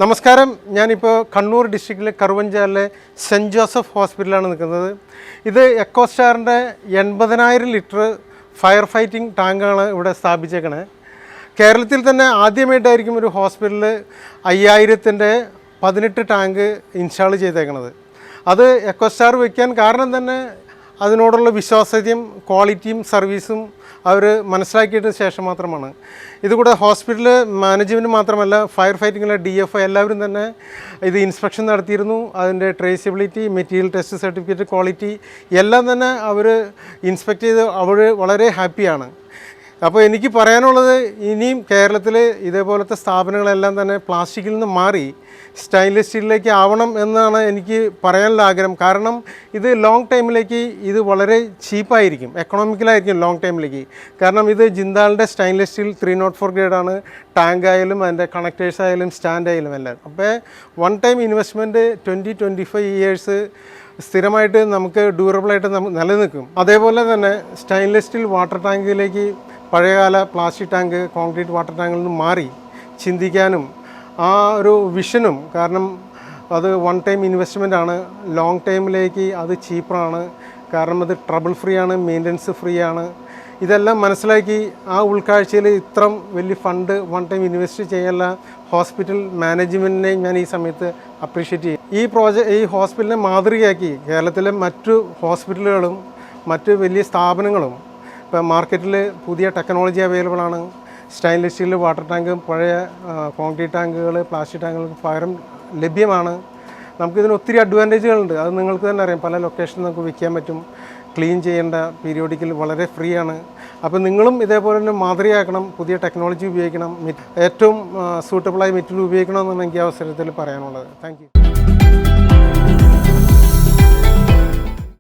നമസ്കാരം. ഞാനിപ്പോൾ Kannur ഡിസ്ട്രിക്റ്റിലെ കറുവഞ്ചാലിലെ cent Joseph ഹോസ്പിറ്റലാണ് നിൽക്കുന്നത്. ഇത് എക്കോസ്റ്റാറിൻ്റെ 80,000 ലിറ്റർ ഫയർ ഫൈറ്റിംഗ് ടാങ്കാണ് ഇവിടെ സ്ഥാപിച്ചേക്കണത്. കേരളത്തിൽ തന്നെ ആദ്യമായിട്ടായിരിക്കും ഒരു ഹോസ്പിറ്റലിൽ 5000-ൻ്റെ 18 ടാങ്ക് ഇൻസ്റ്റാൾ ചെയ്തേക്കണത്. അത് എക്കോസ്റ്റാർ വയ്ക്കാൻ കാരണം തന്നെ അതിനോടുള്ള വിശ്വാസ്യതയും ക്വാളിറ്റിയും സർവീസും അവർ മനസ്സിലാക്കിയിട്ട് ശേഷം മാത്രമാണ്. ഇതുകൂടെ ഹോസ്പിറ്റൽ മാനേജ്മെൻറ്റ് മാത്രമല്ല, ഫയർ ഫൈറ്റിങ്ങിലെ DFO എല്ലാവരും തന്നെ ഇത് ഇൻസ്പെക്ഷൻ നടത്തിയിരുന്നു. അതിൻ്റെ traceability, material test certificate, quality എല്ലാം തന്നെ അവർ ഇൻസ്പെക്ട് ചെയ്ത് അവർ വളരെ ഹാപ്പിയാണ്. അപ്പോൾ എനിക്ക് പറയാനുള്ളത്, ഇനിയും കേരളത്തിൽ ഇതേപോലത്തെ സ്ഥാപനങ്ങളെല്ലാം തന്നെ പ്ലാസ്റ്റിക്കിൽ നിന്ന് മാറി സ്റ്റെയിൻലെസ് സ്റ്റീലിലേക്ക് ആവണം എന്നാണ് എനിക്ക് പറയാനുള്ള ആഗ്രഹം. കാരണം ഇത് ലോങ് ടൈമിലേക്ക് ഇത് വളരെ ചീപ്പായിരിക്കും, എക്കണോമിക്കലായിരിക്കും ലോങ് ടൈമിലേക്ക്. കാരണം ഇത് ജിന്ദാളിൻ്റെ സ്റ്റെയിൻലെസ് സ്റ്റീൽ 304 ഗ്രേഡാണ്. ടാങ്ക് ആയാലും അതിൻ്റെ കണക്ടേഴ്സ് ആയാലും സ്റ്റാൻഡ് ആയാലും എല്ലാം. അപ്പോൾ വൺ ടൈം ഇൻവെസ്റ്റ്മെൻറ്റ് 20-25 ഇയേഴ്സ് സ്ഥിരമായിട്ട് നമുക്ക് ഡ്യൂറബിളായിട്ട് നിലനിൽക്കും. അതേപോലെ തന്നെ സ്റ്റെയിൻലെസ് സ്റ്റീൽ വാട്ടർ ടാങ്കിലേക്ക്, പഴയകാല പ്ലാസ്റ്റിക് ടാങ്ക്, കോൺക്രീറ്റ് വാട്ടർ ടാങ്കിൽ നിന്ന് മാറി ചിന്തിക്കാനും ആ ഒരു വിഷനും, കാരണം അത് വൺ ടൈം ഇൻവെസ്റ്റ്മെൻ്റ് ആണ്, ലോങ് ടൈമിലേക്ക് അത് ചീപ്പറാണ്, കാരണം അത് ട്രബിൾ ഫ്രീ ആണ്, മെയിൻ്റനൻസ് ഫ്രീ ആണ്. ഇതെല്ലാം മനസ്സിലാക്കി ആ ഉൾക്കാഴ്ചയിൽ ഇത്രയും വലിയ ഫണ്ട് വൺ ടൈം ഇൻവെസ്റ്റ് ചെയ്യാനുള്ള ഹോസ്പിറ്റൽ മാനേജ്മെൻറ്റിനെ ഞാൻ ഈ സമയത്ത് അപ്രീഷിയേറ്റ് ചെയ്യും. ഈ ഹോസ്പിറ്റലിനെ മാതൃകയാക്കി കേരളത്തിലെ മറ്റു ഹോസ്പിറ്റലുകളും മറ്റ് വലിയ സ്ഥാപനങ്ങളും ഇപ്പോൾ മാർക്കറ്റിൽ പുതിയ ടെക്നോളജി അവൈലബിൾ ആണ്. സ്റ്റെയിൻലെസ് സ്റ്റീൽ വാട്ടർ ടാങ്ക്, പഴയ കോൺക്രീറ്റ് ടാങ്കുകൾ, പ്ലാസ്റ്റിക് ടാങ്കുകൾക്ക് പകരം ലഭ്യമാണ്. നമുക്കിതിന് ഒത്തിരി അഡ്വാൻറ്റേജുകളുണ്ട്. അത് നിങ്ങൾക്ക് തന്നെ അറിയാം. പല ലൊക്കേഷനിൽ നമുക്ക് വിൽക്കാൻ പറ്റും. ക്ലീൻ ചെയ്യേണ്ട പീരിയോഡിക്കൽ വളരെ ഫ്രീ ആണ്. അപ്പോൾ നിങ്ങളും ഇതേപോലെ തന്നെ മാതൃകയാക്കണം, പുതിയ ടെക്നോളജി ഉപയോഗിക്കണം, ഏറ്റവും സൂട്ടബിളായ മെറ്റീരിയൽ ഉപയോഗിക്കണമെന്നാണ് എനിക്ക് അവസരത്തിൽ പറയാനുള്ളത്. Thank you.